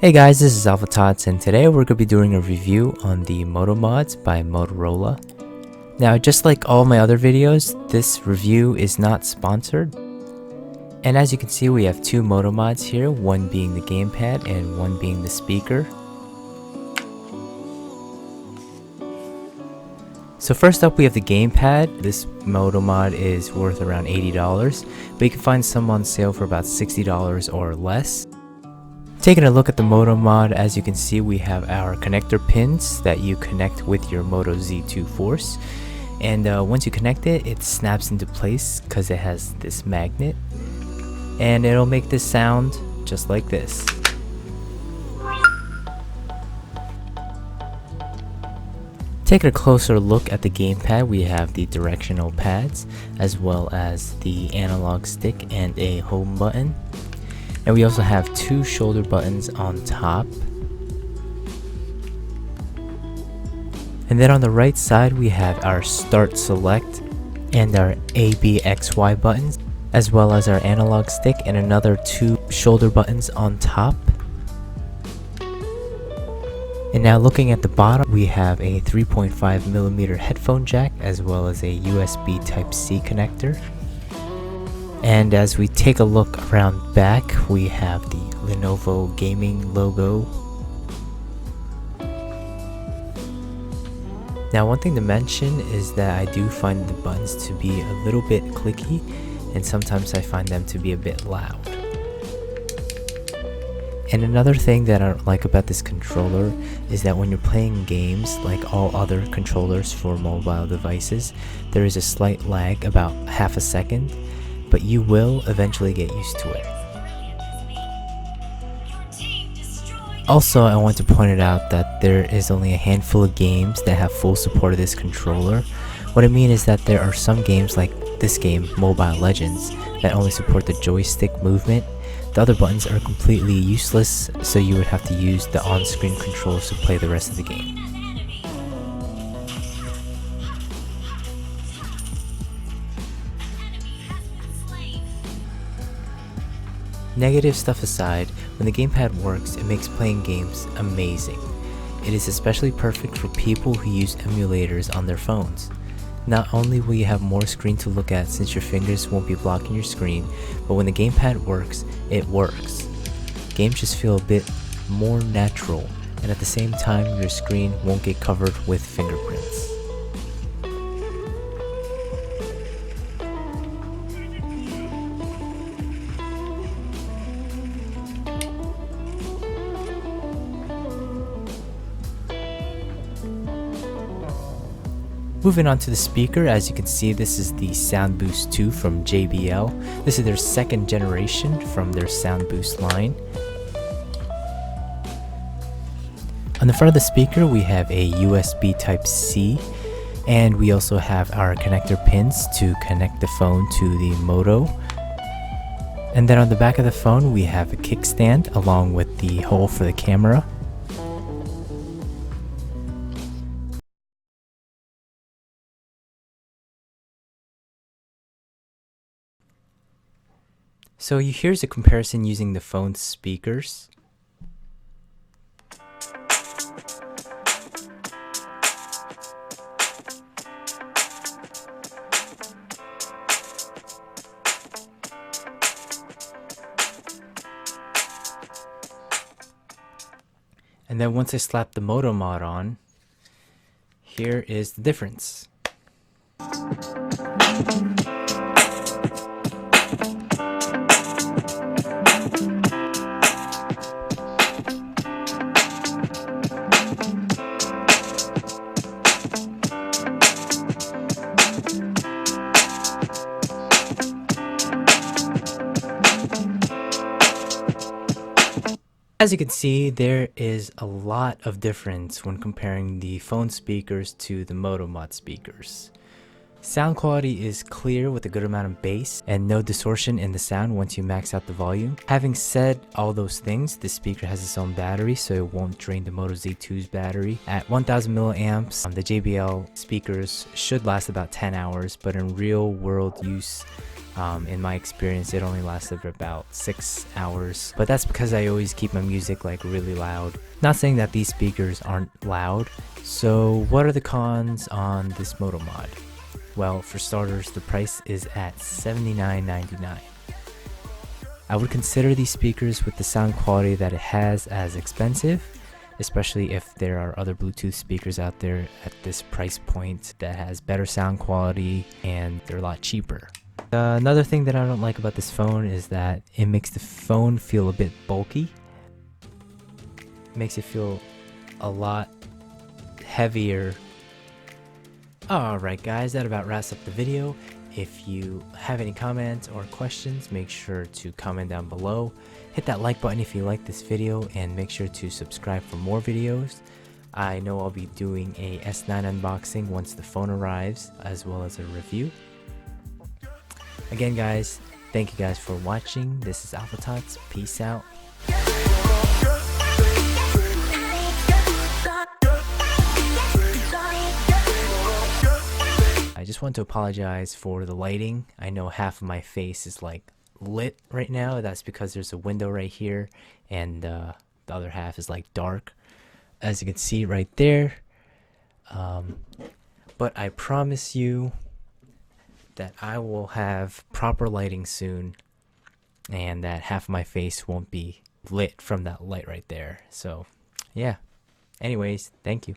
Hey guys, this is Alpha Tots, and today we're going to be doing a review on the Moto Mods by Motorola. Now, just like all my other videos, this review is not sponsored. And as you can see, we have two Moto Mods here, one being the Gamepad and one being the speaker. So first up we have the Gamepad. This Moto Mod is worth around $80, but you can find some on sale for about $60 or less. Taking a look at the Moto Mod, as you can see, we have our connector pins that you connect with your Moto Z2 Force. And once you connect it, it snaps into place because it has this magnet. And it'll make this sound just like this. Taking a closer look at the gamepad, we have the directional pads as well as the analog stick and a home button. And we also have two shoulder buttons on top. And then on the right side we have our start select and our ABXY buttons, as well as our analog stick and another two shoulder buttons on top. And now looking at the bottom, we have a 3.5mm headphone jack as well as a USB Type-C connector. And as we take a look around back, we have the Lenovo gaming logo. Now, one thing to mention is that I do find the buttons to be a little bit clicky, and sometimes I find them to be a bit loud. And another thing that I don't like about this controller is that when you're playing games, like all other controllers for mobile devices, there is a slight lag, about half a second, but you will eventually get used to it. Also, I want to point it out that there is only a handful of games that have full support of this controller. What I mean is that there are some games like this game, Mobile Legends, that only support the joystick movement. The other buttons are completely useless, so you would have to use the on-screen controls to play the rest of the game. Negative stuff aside, when the gamepad works, it makes playing games amazing. It is especially perfect for people who use emulators on their phones. Not only will you have more screen to look at since your fingers won't be blocking your screen, but when the gamepad works, it works. Games just feel a bit more natural, and at the same time your screen won't get covered with fingerprints. Moving on to the speaker, as you can see, this is the Soundboost 2 from JBL. This is their second generation from their Soundboost line. On the front of the speaker, we have a USB Type-C, and we also have our connector pins to connect the phone to the Moto. And then on the back of the phone, we have a kickstand along with the hole for the camera. So here's a comparison using the phone's speakers. And then once I slap the Moto Mod on, here is the difference. As you can see, there is a lot of difference when comparing the phone speakers to the Moto Mod speakers. Sound quality is clear with a good amount of bass and no distortion in the sound once you max out the volume. Having said all those things, the speaker has its own battery, so it won't drain the Moto Z2's battery. At 1000 milliamps, the JBL speakers should last about 10 hours, but in real world use, In my experience, it only lasted about 6 hours, but that's because I always keep my music like really loud. Not saying that these speakers aren't loud. So what are the cons on this Moto Mod? Well, for starters, the price is at $79.99. I would consider these speakers with the sound quality that it has as expensive, especially if there are other Bluetooth speakers out there at this price point that has better sound quality and they're a lot cheaper. Another thing that I don't like about this phone is that it makes the phone feel a bit bulky. It makes it feel a lot heavier. Alright guys, that about wraps up the video. If you have any comments or questions, make sure to comment down below. Hit that like button if you like this video, and make sure to subscribe for more videos. I know I'll be doing a S9 unboxing once the phone arrives, as well as a review. Again guys, thank you guys for watching. This is Alpha Tots. Peace out. I just want to apologize for the lighting. I know half of my face is like lit right now. That's because there's a window right here, and the other half is like dark, as you can see right there. But I promise you that I will have proper lighting soon, and that half of my face won't be lit from that light right there. So yeah, anyways, thank you.